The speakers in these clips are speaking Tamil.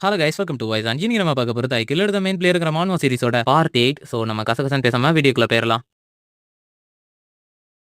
Hello guys, welcome to voice. இன்னைக்கு நம்ம பார்க்க போறது ஐ கில்லர் தி மெயின் பிளேயர்ங்கிற மான்வா சீரிஸோட பார்ட் 8. ஸோ நம்ம கசகசன்னு பேசாம வீடியோக்குள்ள போயிடலாம்.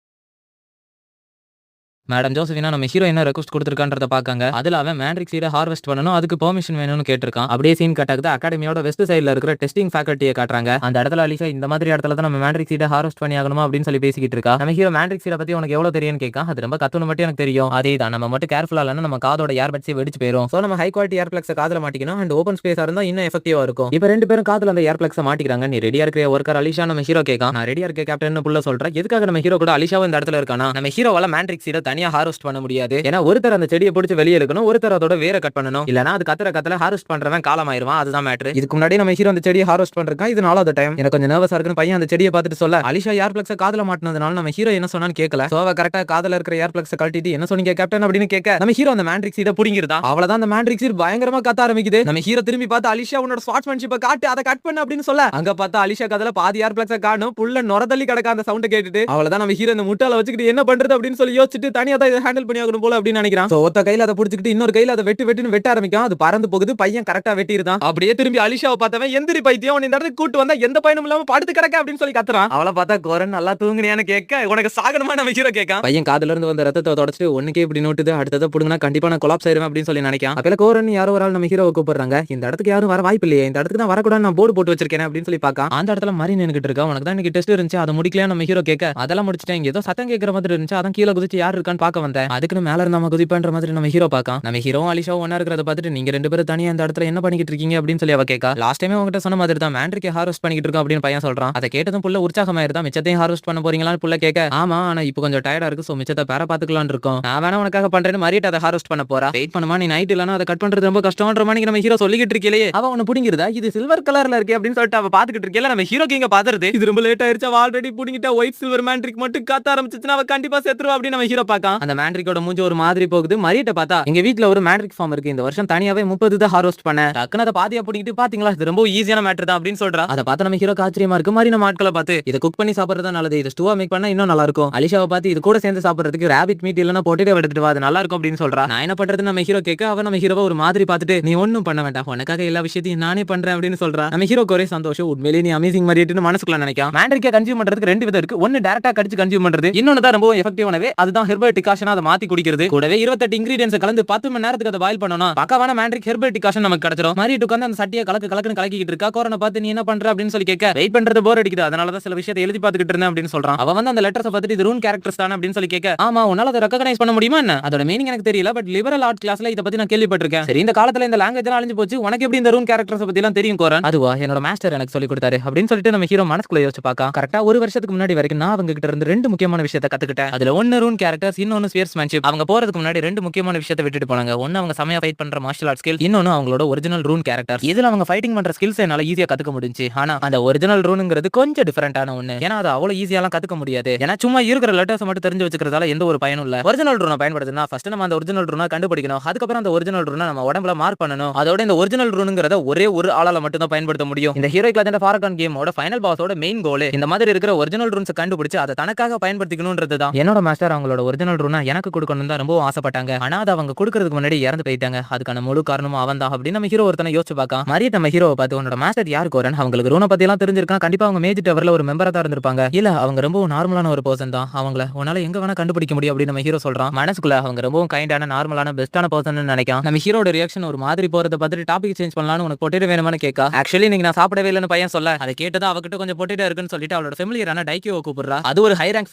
மேடம் ஜோசஃபினா நம்ம ஹீரோ என்ன ரெக்வஸ்ட் கொடுத்துருக்கான்றத பாக்காங்க. அதுல அவன் மேண்ட்ரிக் சீடை ஹார்வெஸ்ட் பண்ணணும், அதுக்கு பெர்மிஷன் வேணும்னு கேட்டிருக்கான். அப்படியே சீன் கட் ஆகுது. அகாடமியோட வெஸ்ட் சைடுல இருக்கிற டெஸ்டிங் ஃபேக்கல்ட்டியை காட்டுறாங்க. அந்த இடத்துல அலிசா இந்த மாதிரி இடத்துல தான் நம்ம மேண்ட்ரிக் சீடை ஹார்வெஸ்ட் பண்ணி ஆகணுமா அப்படின்னு சொல்லி பேசிக்கிட்டு இருக்கா. நம்ம ஹீரோ மேண்ட்ரிக் சீடை பத்தி உனக்கு எவ்வளவு தெரியும்னு கேட்கா. அது ரொம்ப கத்துன்னு மட்டும் எனக்கு தெரியும். அதே தான், நம்ம மட்டும் கேர்ஃபுல்லா இல்லைன்னா நம்ம காதோட ஏர் பட்ஸே வெடிச்சு போயிடும். ஸோ நம்ம ஹை குவாலிட்டி ஏர் பிளக்ஸை காதுல மாட்டிக்கணும். அண்ட் ஓப்பன் ஸ்பேஸா இருந்தா இன்னும் எஃபெக்டிவா இருக்கும். இப்போ ரெண்டு பேரும் காதுல அந்த ஏர் பிளக்ஸை மாட்டிக்கிறாங்க. நீ ரெடியா இருக்கிற ஒர்க்கர் அலிஷா நம்ம ஹீரோ கேட்கா. நான் ரெடியா இருக்க கேப்டன் புள்ள சொல்றேன். எதுக்காக நம்ம ஹீரோ கூட அலிஷாவும் இந்த இடத்துல இருக்கானா? நம்ம ஹீரோவால மேண்ட்ரிக் சீடை தனியா ஹார்வெஸ்ட் பண்ண முடியாது. ஏன்னா ஒருத்தர் அந்த செடியை பிடிச்சி வெளியே இருக்கணும், ஒருத்தர் அதோட வேற கட் பண்ணணும். இல்லனா அது கத்தல ஹார்வெஸ்ட் பண்றவன் காலமாயிருவான். அதுதான் மேட்டர். இதுக்கு முன்னாடி நம்ம ஹீரோ அந்த செடியை ஹார்வெஸ்ட் பண்றதுக்கு இது 4வது டைம். எனக்கு கொஞ்சம் நர்வஸா இருக்குன்னு பையன் அந்த செடியை பார்த்துட்டு சொல்ல, அலிஷா ஏர் பிளக்ஸை காதுல மாட்டினதுனால நம்ம ஹீரோ என்ன சொன்னான்னு கேட்கல. சோ அவ கரெக்டா காதுல இருக்கிற ஏர் பிளக்ஸை கழட்டிட்டு என்ன சொன்னீங்க கேப்டன் அப்படின்னு கேட்க, நம்ம ஹீரோ அந்த மேண்ட்ரிக் சீடை புடிங்கிருதா. அவ்வளவுதான், அந்த மேண்ட்ரிக் சீட் பயங்கரமா கத்த ஆரம்பிக்குது. நம்ம ஹீரோ திரும்பி பார்த்து அலிஷா உன்னோட ஸ்வாட்ஸ்மேன்ஷிப்பை காட்டு, அதை கட் பண்ணு அப்படின்னு சொல்ல, அங்க பார்த்தா அலிஷா காதுல பாதி ஏர் பிளக்ஸை காணும். புள்ள நொரதள்ளி கிடக்க அந்த சவுண்ட் கேட்டுட்டு அவ்வளவுதான், நம்ம ஹீரோ இந்த முட்டால வச்சுக்கிட்டு என்ன பண்றது அப்படின்னு சொல்லி யோசிச்சுட்டு தனியா தான் இதை ஹேண்டில் பண்ணி ஆகணும் போல அப்படின்னு நினைக்கிறான். ஒத்த கையில அதை பிடிச்சிட்டு இன்னொரு கையில அதை வெட்ட ஆரம்பிக்கும். அது பறந்து போகுது. பையன் கரெக்டா வெட்டிருதான். அப்படியே திரும்பி அலிஷாவை பார்த்தவன், எந்திரி பைத்தியம், இந்த இடத்துக்கு கூட்டு வந்தா எந்த பயனும் இல்லாம படுத்து கிடக்க அப்படின்னு சொல்லி கத்துறான். அவளை பார்த்தா கோரன் நல்லா தூங்குனியான்னு கேட்க, உனக்கு சாகணுமா நம்ம ஹீரோ கேட்க, பையன் காதுல இருந்து வந்த ரத்தத்தை தொடச்சிட்டு ஒண்ணுக்கே இப்படி நோட்டுது, அடுத்ததை புடுங்கினா கண்டிப்பா நான் கொலாப்ஸ் ஆயிருவேன் அப்படின்னு சொல்லி நினைக்கான். அப்பல கோரன் யாரோ ஒரு ஆள் நம்ம ஹீரோவை கூப்பிடுறாங்க. இந்த இடத்துக்கு யாரும் வர வாய்ப்பு இல்லையே, இந்த இடத்துக்கு நான் வரக்கூடாது, நான் போர்டு போட்டு வச்சிருக்கேன் அப்படின்னு சொல்லி பார்க்க, அந்த இடத்துல மரி நின்னுகிட்டு இருக்கா. உனக்கு தான் இன்னைக்கு டெஸ்ட் இருந்துச்சு, அதை முடிக்கலையா நம்ம ஹீரோ கேட்க, அதெல்லாம் முடிச்சிட்டேன், ஏதோ சத்தம் கேட்கற மாதிரி இருந்துச்சு, அதான் கீழே குதிச்சு யார் இருக்கான்னு பார்க்க வந்தேன், அதுக்குன்னு மேல இருந்து நம்ம குதிப்பன்ற மாதிரி நம்ம ஹீரோ பார்க்க, நம்ம ஹீரோ அலிஷா ஒன்னா இருக்கிறத பார்த்துட்டு நீங்க ரெண்டு பேரும் தனியா இந்த இடத்துல என்ன பண்ணிட்டு இருக்கீங்க அப்படின்னு சொல்லி அவ கேட்கா. லாஸ்ட் டைமே உங்ககிட்ட சொன்ன மாதிரி தான் மேண்ட்ரிக்கை ஹார்வெஸ்ட் பண்ணிட்டு இருக்கோம் அப்படின்னு பையன் சொல்றான். அதை கேட்டதும் புள்ள உற்சாகமாயிருந்தா. மிச்சத்தையும் ஹார்வெஸ்ட் பண்ண போறீங்களான்னு புள்ள கேட்க, ஆமா ஆனா இப்போ கொஞ்சம் டயர்டா இருக்கு, சோ மிச்சத்தை பேர பாத்துக்கலாம்னு இருக்கோம், நான் வேணா உனக்காக பண்றேன்னு மரியாதை அதை ஹார்வெஸ்ட் பண்ண போறா. வெயிட் பண்ணுமா, நீ நைட் இல்லனா அதை கட் பண்றது ரொம்ப கஷ்டம்ன்ற மாதிரி நம்ம ஹீரோ சொல்லிக்கிட்டு இருக்கே. அவ ஒன்னு புடிங்கிருதா, இது சில்வர் கலர்ல இருக்கு அப்படின்னு சொல்லிட்டு அவ பாத்துக்கிட்டு இருக்கல. நம்ம ஹீரோ இங்க பாத்துறது இது ரொம்ப லேட் ஆயிருச்சு, அவ ஆல்ரெடி புடிங்கிட்ட ஒயிட் சில்வர் மேண்ட்ரிக் மட்டும் காத்த ஆரம்பிச்சுச்சுன்னா அவ கண்டிப்பா செத்துருவா அப்படின்னு நம்ம ஹீரோ பாக்க. அந்த மேண்ட்ரிக்கோட மூஞ்சி ஒரு மாதிரி போகுது. மரியாதை பார்த்தா எங்க வீட்ல ஒரு மேண்ட்ரிக் ஃபார்ம் இருக்கு, இந்த வருஷம் தனியாவே 30 தான் ஹார்வெஸ்ட் பண்ண, டக்குனு அதை பாதியா பிடிக்கிட்டு பாத்தீங்களா, இது ரொம்ப ஈஸியான மேட்டர் தான் அப்படின்னு சொல்றா. அதை பார்த்து நம்ம ஹீரோ ஆச்சரியமா இருக்கு. மாதிரி நம்ம ஆட்களை பார்த்து இதை குக் பண்ணி சாப்பிடுறது நல்லது, இது ஸ்டூவா மேக் பண்ணா இன்னும் நல்லா இருக்கும். அலிஷாவை பார்த்து இது கூட சேர்ந்து சாப்பிடுறதுக்கு ராபிட் மீட் இல்லனா பொட்டேட்டோ எடுத்துட்டு வா, அது நல்லா இருக்கும் அப்படின்னு சொல்றா. நான் என்ன பண்றது நம்ம ஹீரோ கேட்க, அவ நம்ம ஹீரோவை ஒரு மாதிரி பார்த்துட்டு நீ ஒன்னும் பண்ண வேண்டாம், உனக்காக எல்லா விஷயத்தையும் நானே பண்றேன் அப்படின்னு சொல்றா. நம்ம ஹீரோ ஒரே சந்தோஷம், உண்மையிலேயே நீ அமேசிங் மாதிரிட்டு மனசுக்குள்ள நினைக்கும். மேண்ட்ரிக்கை கன்சியூம் பண்றதுக்கு ரெண்டு விதம் இருக்கு, ஒன்னு டைரக்டா கடிச்சு கன்சியூம் பண்றது, இன்னொன்னு தான் ரொம்ப எஃபெக்டிவானவே, அதுதான் ஹெர்பல் டிகாஷன், அதை மாத்தி குடிக்கிறது. கூடவே 28 இன்கிரிடியன்ஸ் கலந்து 10 மணி நேரத்துக்கு அதை பாயில் பண்ணணும். பக்கவான மேண்ட்ரிக் ஹெர்பல் டிகாஷன் நமக்கு கிடைச்சிரும். மாதிரி உட்கார்ந்து அந்த சட்டியை கலக்குன்னு கலக்கிட்டு இருக்கா. கோரனை பார்த்து நீ என்ன பண்ற அப்படின்னு சொல்லி கேட்க, வெயிட் பண்றது போர் அடிக்குது, அதனால தான் சில விஷயத்தை எழுதி பார்த்துக்கிட்டு இருந்தேன் அப்படின்னு சொல்றான். அவ வந்து அந்த லெட்டர்ஸ் பார்த்துட்டு இது ரூன் கேரக்டர்ஸ் தானே அப்படின்னு சொல்லி கேட்க, ஆமா உன்னால அதை ரெகக்னைஸ் பண்ண முடியுமா என்ன, அதோட மீனிங் எனக்கு தெரியல, பட் லிபரல் ஆர்ட் கிளாஸ்ல இத பத்தி நான் கேள்விப்பட்டிருக்கேன். சரி, இந்த காலத்துல இந்த லாங்குவேஜ் எல்லாம் அழிஞ்சு போச்சு, உனக்கு எப்படி இந்த ரூன் கேரக்டர்ஸ் பத்தி எல்லாம் தெரியும் கோரன்? அதுவா, என்னோட மாஸ்டர் எனக்கு சொல்லி கொடுத்தாரு அப்படின்னு சொல்லிட்டு நம்ம ஹீரோ மனசுக்குள்ள யோசிச்சு பார்க்க, கரெக்டா ஒரு வருஷத்துக்கு முன்னாடி வரைக்கும் நான் அவங்க கிட்ட இருந்து ரெண்டு முக்கியமான விஷயத்தை கத்துக்கிட்டேன். அதுல ஒன்னு ரூன் கேரக்டர்ஸ், இன்னொன்னு ஸ்பியர்ஸ்மேன்ஷிப். அவங்க போறதுக்கு முன்னாடி ரெண்டு முக்கியமான விஷயத்தை விட்டுட்டு போனாங்க. ஒன்னு அவங்க சமயா ஃபைட் பண்ற மார்ஷல் ஆர்ட் ஸ்கில், இன்னொன்னு அவங்களோட ஒரிஜினல் ரூன் கேரக்டர்ஸ். இதுல அவங்க ஃபைட்டிங் பண்ற ஸ்கில்ஸ் என்னால ஈஸியா கத்துக்க முடிஞ்சு, ஆனா அந்த ஒரிஜினல் ரூனுங்கிறது கொஞ்சம் டிஃபரெண்டான ஒண்ணு. ஏன்னா அது அவ்வளவு ஈஸியாலாம் கத்துக்க முடியாது. ஏன்னா சும்மா இருக்கிற லெட்டர்ஸ் மட்டும் தெரிஞ்சு வச்சுக்கிறதால எந்த ஒரு பயனும் இல்ல. ஒரிஜினல் ரூனை பயன்படுத்தினா ஃபர்ஸ்ட் நம்ம அந்த ஒரிஜினல் ரூனை கண்டுபிடிக்கணும், அதுக்கப்புறம் அந்த ஒரிஜினல் ரூனை நம்ம உடம்புல மார்க் பண்ணணும். அதோட இந்த ஒரிஜினல் ரூனுங்கிறத ஒரே ஒரு ஆளால மட்டும் தான் பயன்படுத்த முடியும். இந்த ஹீரோயிக் லெஜெண்ட் ஆஃப் ஆர்கான் கேமோட ஃபைனல் பாஸோட மெயின் கோல் இந்த மாதிரி இருக்கிற ஒரிஜினல் ரூன்ஸ் கண்டுபிடிச்சு அதை தனக்காக பயன்படுத்திக்கணும்ன்றது தான். என்னோட மாஸ்டர் அவங்களோட ஒரிஜினல் ரூனை எனக்கு கொடுக்கணும் தான் ரொம்ப ஆசைப்பட்டாங்க. ஆனா அதை அவங்க கொடுக்கறதுக்கு முன்னாடி இறந்து போயிட்டாங்க. அதுக்கான முழு காரணமும் அவன் தான் அப்படின்னு நம்ம ஹீரோ ஒருத்தனை யோசிச்சு பார்க்க, மாதிரி நம்ம ஹீரோவை பார்த்து உன்னோட மாஸ்டர் யார் கோரன், அவங்களுக்கு ரூனை பத்தி எல்லாம் தெரிஞ்சிருக்கான், கண்டிப்பா அவங்க மேஜ் டவர்ல ஒரு மெம்பரா தான் இருந்திருப்பாங்க, இல்ல அவங்க ரொம்ப நார்மலான ஒரு பர்சன் தான், அவங்கள உன்னால எங்க வேணா கண்டுபிடிக்க முடியும் அப்படின்னு நம்ம ஹீரோ சொல்றான். மனசுக்குள்ள அவங்க ரொம்ப கைண்டான நார்மலான பெஸ்டான பர்சன் நினைக்கான். நம்ம ஹீரோட ரியாக்ஷன் ஒரு மாதிரி போறத பார்த்துட்டு டாபிக் சேஞ்ச் பண்ணலாம்னு உனக்கு பொட்டேட்டோ வேணுமான்னு கேட்கா. ஆக்சுவலி நீங்க நான் சாப்பிடவே இல்லைன்னு பையன் சொல்ல, அதை கேட்டதா அவகிட்ட கொஞ்சம் பொட்டேட்டோ இருக்குன்னு சொல்லிட்டு அவளோட ஃபெமிலியரான டைக்கியோ கூப்பிடுறா. அது ஒரு ஹை ரேங்க்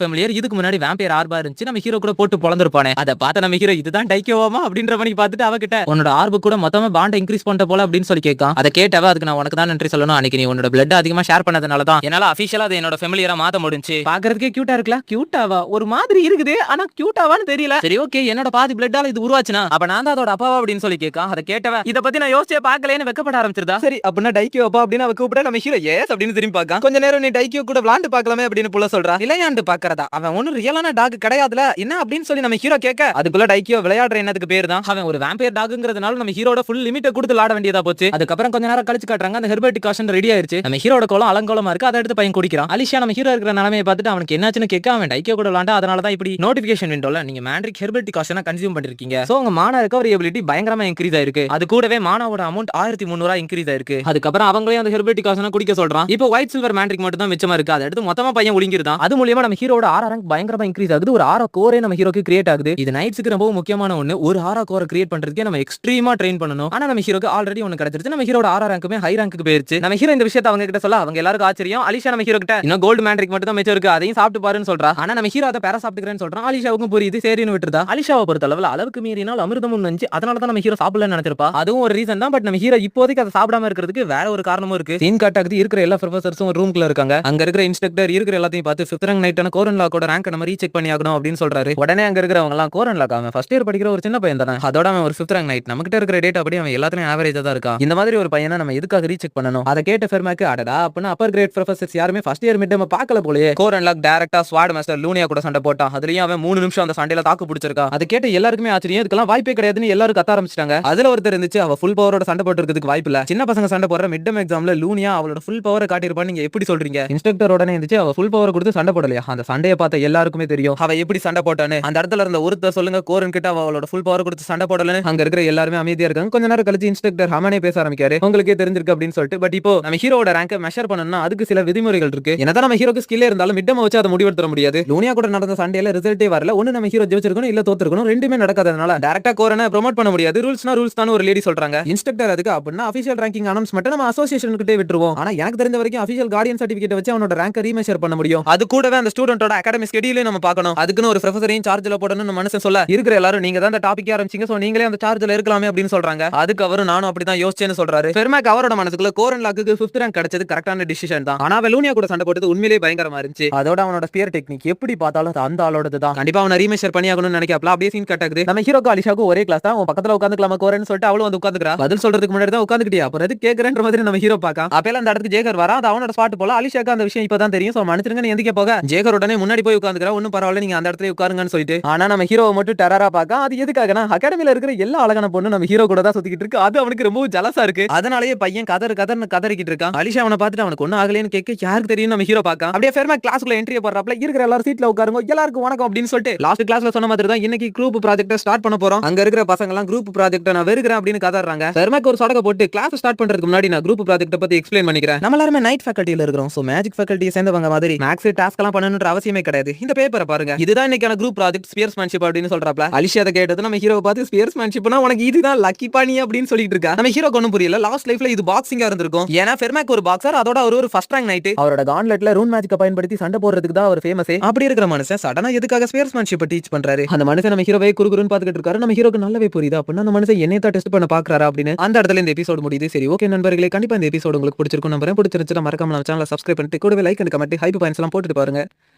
ஃபெமிலியர், இதுக்கு முன்னாடி வேம்பியர் ஆர்பா இருந்துச்சு, நம்ம ஹீரோ கூட போட்டு பொளந்திருப்பானே. அதை பார்த்து நம்ம ஹீரோ இதுதான் டைக்கியோவாமா அப்படின்ற மாதிரி பார்த்துட்டு அவகிட்ட உன்னோட ஆர்பு கூட மொத்தமா பாண்டை இன்க்ரீஸ் பண்ணிட்ட போல அப்படின்னு சொல்லி கேட்கான். அதை கேட்டவ அதுக்கு நான் உனக்கு தான் நன்றி சொல்லணும், அன்னைக்கு நீ உன்னோட பிளட் அதிகமா ஷேர் பண்ணதுனால தான் என்னால அபிஷியலா அதை என்னோட ஃபெமிலியரா மாத்த முடிஞ்சு. பாக்குறதுக்கே கியூட்டா இருக்கல, கியூட்டாவா ஒரு மாதிரி இருக்குது, ஆனா கியூட்டாவான்னு தெரியல. சரி ஓகே, என்னோட பாதி பிளட்டால இது உருவாச்சுனா அப்ப நான் தான் அதோட அப்பாவா அப்படின்னு சொல்லி கேட்கான். அதை கேட்டவ இத பத்தி நான் யோசிச்சே பார்க்கலன்னு வெக்கப்பட ஆரம்பிச்சிருதா. சரி அப்படின்னா டைக்கியோ அப்பா அப்படின்னு அவ கூப்பிட நம்ம ஹீரோ எஸ் அப்படின்னு திரும்பி பார்க்கான். கொஞ்ச நேரம் நீ டைக்கியோ கூட விளையாண்டு பார்க்கலாமே அப்படின்னு புள்ள சொல்றா. விளையாண்டு பார்க்கறதா, அவன் ஒன்னும் ரியலான டாக் கிடையாதுல, என்ன என்ன அப்படின்னு சொல்லி நம்ம ஹீரோ கேட்க அதுக்குள்ள டைக்கியோ விளையாடுற என்னதுக்கு பேர் தான் அவன் ஒரு வேம்பயர் டாக்ங்கிறதுனால நம்ம ஹீரோட ஃபுல் லிமிட்டை கொடுத்து விளையாட வேண்டியதா போச்சு. அதுக்கப்புறம் கொஞ்ச நேரம் கழிச்சு காட்டுறாங்க அந்த ஹெர்பல் டிகாஷன் ரெடி ஆயிருச்சு. நம்ம ஹீரோட கோலம் அலங்கோலமா இருக்கு. அதை எடுத்து பையன் குடிக்கிறான். அலிஷா நம்ம ஹீரோ இருக்கிற நிலைமையை பார்த்துட்டு அவனுக்கு என்னாச்சுன்னு கேட்க அவன் டைக்கியோ கூட விளையாண்டா அதனால தான் இப்படி நோட்டிபிகேஷன் விண்டோல நீங்க மேண்ட்ரிக் ஹெர்பல் டிகாஷனை கன்சியூம் பண்ணிருக்கீங்க. சோ உங்க மானா ரெக்கவரி எபிலிட்டி பயங்கரமா இன்க்ரீஸ் ஆயிருக்கு. அது கூடவே மானாவோட அமௌண்ட் 1300 இன்க்ரீஸ் ஆயிருக்கு. அதுக்கப்புறம் அவங்களே அந்த ஹெர்பல் டிகாஷனை குடிக்க சொல்றான். இப்போ ஒயிட் சில்வர் மேண்ட்ரிக் மட்டும் தான் மிச்சமா இருக்கு. அதை எடுத்து மொத்தமா பையன் ஒளிங்கிருதான். அது மூலமா நம்ம ஹீரோட ஆரா ரேங்க் பயங்கரமா இன்க்ரீஸ் ஆகுது. ஒரு ஆரா கோரே நம்ம ஹீரோக்கு கிரியேட் ஆகுது. இது நைட்ஸ்க்கு ரொம்ப முக்கியமான ஒண்ணு. ஒரு ஆரா கோரை கிரியேட் பண்றதுக்கே நம்ம எக்ஸ்ட்ரீமா ட்ரெயின் பண்ணனும். ஆனா நம்ம ஹீரோக்கு ஆல்ரெடி ஒன்னு கிடைச்சிருச்சு. நம்ம ஹீரோட ஆரா ரேங்க்குமே ஹை ரேங்க்கு போயிருச்சு. நம்ம ஹீரோ இந்த விஷயத்தை அவங்க கிட்ட சொல்ல அவங்க எல்லாருக்கும் ஆச்சரியம். அலிஷா நம்ம ஹீரோ கிட்ட இன்னும் கோல்டு மேண்ட்ரிக் மட்டும் தான் மிச்சம் இருக்கு. அதையும் சாப்பிட்டு பாருன்னு சொல்றா. ஆனா நம்ம ஹீரோ அதை பேரா சாப்பிட்டுக்கிறேன்னு சொல்றான். அலிஷாவுக்கும் புரியுது. சரின்னு விட்டுறதா. அலிஷாவை பொறுத்த அளவுல அளவுக்கு மீறினால் அமிர்தமும் நஞ்சு. அதனால தான் நம்ம ஹீரோ சாப்பிடலன்னு நினைச்சிருப்பா. அதுவும் ஒரு ரீசன் தான். பட் நம்ம ஹீரோ இப்போதைக்கு அதை சாப்பிடாம இருக்கிறதுக்கு வேற ஒரு காரணமும் இருக்கு. சீன் காட்டாக்குது. இருக்கிற எல்லா ப்ரொஃபசர்ஸும் ரூம்குள்ள இருக்காங்க. அங்க இருக்கிற இன்ஸ்ட்ரக்டர் இருக்கிற எல்லாத்தையும் பார்த்து ஃபிஃப்த் ரேங்க் நைட்டான கோரன் லாக்கோட ரேங்க் நம்ம ரீசெக் பண்ணி ஆகணும் அப்படின்னு சொல்றாரு. உடனே அங்க இருக்கிறவங்க எல்லாம் கோரன் லாக் அவன் ஃபர்ஸ்ட் இயர் படிக்கிற ஒரு சின்ன பையன் தானே. அதோட அவன் ஒரு ஃபிஃப்த் ரேங்க் நைட் நம்ம கிட்ட இருக்கிற டேட்டா அப்படி அவன் எல்லாத்துலயும் ஆவரேஜா தான் இருக்கா. இந்த மாதிரி ஒரு பையனை நம்ம எதுக்காக ரீசெக் பண்ணணும்? அதை கேட்ட ஃபெர்மாக்கு அடடா அப்படின்னா அப்பர் கிரேட் ப்ரொஃபசர்ஸ் யாருமே ஃபர்ஸ்ட் இயர் மிட் நம்ம பார்க்கல போலயே. கோரன் லாக் டைரக்டா ஸ்வாட் மாஸ்டர் லூனியா கூட சண்டை போட்டான். அதுலயும் அவன் 3 நிமிஷம் அந்த சண்டையில தாக்கு பிடிச்சிருக்கா. அதை கேட்ட எல்லாருக்குமே ஆச்சரியம். இதுக்கெல்லாம் வாய்ப்பே கிடையாதுன்னு எல்லாரும் கத்த ஆரம்பிச்சிட்டாங்க. அதுல ஒருத்தர் இருந்துச்சு அவ ஃபுல் பவரோட சண்டை போட்டுறதுக்கு வாய்ப்பு இல்ல. சின்ன பசங்க சண்டை போடுற மிட் டர்ம் எக்ஸாம்ல லூனியா அவளோட ஃபுல் பவரை காட்டியிருப்பான்னு நீங்க எப்படி சொல்றீங்க? இன்ஸ்ட்ரக்டர் உடனே இருந்துச்சு அவ ஃபுல் பவர் கொடுத்து சண்டை போடலையா? அந்த சண்டையை பார்த்த எல்லாருக்குமே தெரியும் அவ எப்படி சண்டை போட்டான்னு. அந்த இடத்துல இருந்த ஒருத்தர் சொல்லுங்க கோரன் கிட்ட அவளோட ஃபுல் பவர் கொடுத்து சண்டை போடலன்னு. அங்க இருக்கிற எல்லாருமே அமைதியா இருக்காங்க. கொஞ்ச நேரம் கழிச்சு இன்ஸ்ட்ரக்டர் ஹமானே பேச ஆரம்பிக்காரு. உங்களுக்கே தெரிஞ்சிருக்கு அப்படின்னு சொல்லிட்டு. பட் இப்போ நம்ம ஹீரோட ரேங்கை மெஷர் பண்ணனும்னா அதுக்கு சில விதிமுறைகள் இருக்கு. என்னதான் நம்ம ஹீரோக்கு ஸ்கில் இருந்தாலும் மிட் டர்ம் வச்சு அதை முடிவெடுத்த முடியாது. லூனியா கூட நடந்த சண்டையில ரிசல்ட்டே வரல. ஒன்னு நம்ம ஹீரோ ஜெயிச்சிருக்கணும் இல்ல தோத்துருக்கணும். ரெண்டுமே நடக்காதனால டைரக்டா கோரனை ப்ரோமோட் பண்ண முடியாது. ரூல்ஸ்னா ரூல்ஸ் தான் ஒரு லேடி சொல்றாங்க. இன்ஸ்ட்ரக்டர் அதுக்கு அப்படின்னா அபிஷியல் ரேங்கிங் அனௌன்ஸ்மென்ட் நம்ம அசோசியேஷன் கிட்டே விட்டுருவோம். ஆனா எனக்கு தெரிஞ்ச வரைக்கும் அபிஷியல் கார்டியன் சர்டிபிகேட் வச்சு அவனோட ரேங்கை ரீமெஷர் பண்ண முடியும். அது கூடவே அந்த ஸ்டூடெண்டோட அகாடமிக் ஸ்கெடியூலையும் நம்ம பார்க்கணும். அதுக்குன்னு ஒரு ப்ரொஃபசரையும் சார்ஜ்ல போடணும்னு மனுஷன் சொல்ல இருக்கிற எல்லாரும் நீங்க தான் அந்த டாபிக் ஆரம்பிச்சீங்க சோ நீங்களே அந்த சார்ஜ்ல இருக்கலாமே அப்படின்னு சொல்றாங்க. அதுக்கு அவரு நானும் அப்படிதான் யோசிச்சேன்னு சொல்றாரு. ஃபெர்மாக் அவரோட மனசுக்குள்ள கோரன் லாக்குக்கு 5th ரேங்க் கிடைச்சது கரெக்டான டிசிஷன் தான். ஆனா லூனியா கூட சண்டை போட்டது உண்மையிலேயே பயங்கரமா இருந்துச்சு. அதோட அவனோட ஸ்பியர் டெக்னிக் எப்படி பார்த்தாலும் அந்த ஆளோடது தான். கண்டிப்பா அவனை ரீமெஷர் பண்ணி ஆகணும்னு நினைக்கல. அப்படியே சீன் கட் ஆகுது. நம்ம ஹீரோக்கு அலிஷாக்கு ஒரே கிளாஸ் தான். உன் பக்கத்துல உட்காந்துக்கலாமா கோரன் சொல்லிட்டு அவளும் வந்து உட்காந்துக்கிறா. பதில் சொல்றதுக்கு முன்னாடி தான் உட்காந்துக்கிட்டியா அப்புறம் எது கேக்குறேன்ற மாதிரி நம்ம ஹீரோ பாக்க அப்பல அந்த இடத்துக்கு ஜேகர் வரா. அது அவனோட ஸ்பாட் போல. அலிஷாக்கு அந்த விஷயம் இப்பதான் தெரியும். சோ மன்னிச்சிருங்க நீ எந்திக்க போக. ஜேகர் உடனே முன்னாடி போய் உட்காந்துக்கிறா. ஒன்னும் பரவாயில்ல நீங்க அந்த இடத்துல உட்காருங்கன்னு சொல்லிட்டு. ஆனா நம்ம ஹீரோவை மட்டும் டெரரா பாக்க. அது எதுக்காகனா அகாடமில இருக்கிற எல்லா அழகான பொண்ணு நம்ம ஹீரோ கூட தான் சுத்திக்கிட்டு இருக்கு. அது அவனுக்கு ரொம்ப ஜலசா இருக்கு. அதனாலேயே பையன் கதர்னு கதறிக்கிட்டு இருக்கான். அலிஷா அவனை பார்த்துட்டு அவனுக்கு ஒன்னும் ஆகலைன்னு கேட்க யாருக்கு தெரியும் நம்ம ஹீரோ பாக்க. அப்படியே ஃபெர்மா கிளாஸ்க்குள்ள என்ட்ரி போறாப்ல. இருக்கிற எல்லாரும் சீட்ல உட்காருங்க எல்லாருக்கும் வணக்கம் அப்படின்னு சொல்லிட்டு லாஸ்ட் கிளாஸ்ல சொன்ன மாதிரி தான் இன்னைக்கு குரூப் ப்ராஜெக்ட் ஸ்டார்ட் பண்ண போறோம். அங்க இருக்கிற பசங்க எல்லாம் குரூப் ப்ராஜெக்ட் நான் வெறுக்கிறேன் அப்படின்னு கதறாங்க. ஃபெர்மாக்கு ஒரு சடக போட்டு கிளாஸ் ஸ்டார்ட் பண்றதுக்கு முன்னாடி நான் குரூப் ப்ராஜெக்ட் பத்தி எக்ஸ்பிளைன் பண்ணிக்கிறேன். நம்ம எல்லாரும் நைட் ஃபேக்கல்ட்டில இருக்கிறோம். சோ மேஜிக் ஃபேக்கல்ட்டியை சேர்ந்தவங்க மாதிரி மேக்ஸ் டாஸ்க் எல்லாம் பண்ணணும்ன்ற அவசியமே கிடையாது. இந்த பேப்பரை பாருங்க. இதுதான் இன்னைக்கான குரூப் ப்ராஜெக்ட் ஸ்பியர்ஸ்மேன்ஷிப் அப்படின்னு சொல்றாப்ல. அலிஷா அதை கேட்டது நம்ம ஹீரோவை பார்த்து ஸ்பியர்ஸ்மேன்ஷிப்னா உனக்கு இதுதான் லக்கி பாணி அப்படின்னு சொல்லிட்டு இருக்கா. நம்ம ஹீரோக்கு ஒன்னும் புரியல. லாஸ்ட் லைஃப்ல இது பாக்ஸிங்கா இருந்திருக்கும். ஏன்னா ஃபெர்மாக் ஒரு பாக்ஸர். அதோட அவர் ஒரு ஃபர்ஸ்ட் ரேங்க் நைட். அவரோட கான்லெட்ல ரூன் மேஜிக்கை பயன்படுத்தி சண்டை போடுறதுக்கு தான் அவர் ஃபேமஸே. அப்படி இருக்கிற மனுஷன் சடனா எதுக்காக ஸ்பியர்ஸ்மேன்ஷிப் டீச் பண்றாரு? அந்த மனுஷன் நம்ம ஹீரோவை குறுகுறுன்னு பாத்துக்கிட்டு இருக்காரு. நம்ம ஹீரோக்கு நல்லாவே புரியுது. அப்படின்னா அந்த மனுஷன் என்னைய தான் டெஸ்ட் பண்ண பாக்குறாரா அப்படின்னு அந்த இடத்துல இந்த எபிசோட் முடியுது. சரி ஓகே நண்பர்களே, கண்டிப்பா இந்த எபிசோட் உங்களுக்கு பிடிச்சிருக்கும் நம்புறேன். பிடிச்சிருந்துச்சுன்னா மறக்காம நம்ம சேனலை சப்ஸ்கிரைப் பண்ணிட்டு கூடவே like and comment hype points எல்லாம் போட்டுட்டு பாருங்க.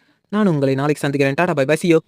நான் உங்களை நாளைக்கு சந்திக்கிறேன். Tata bye bye, see you.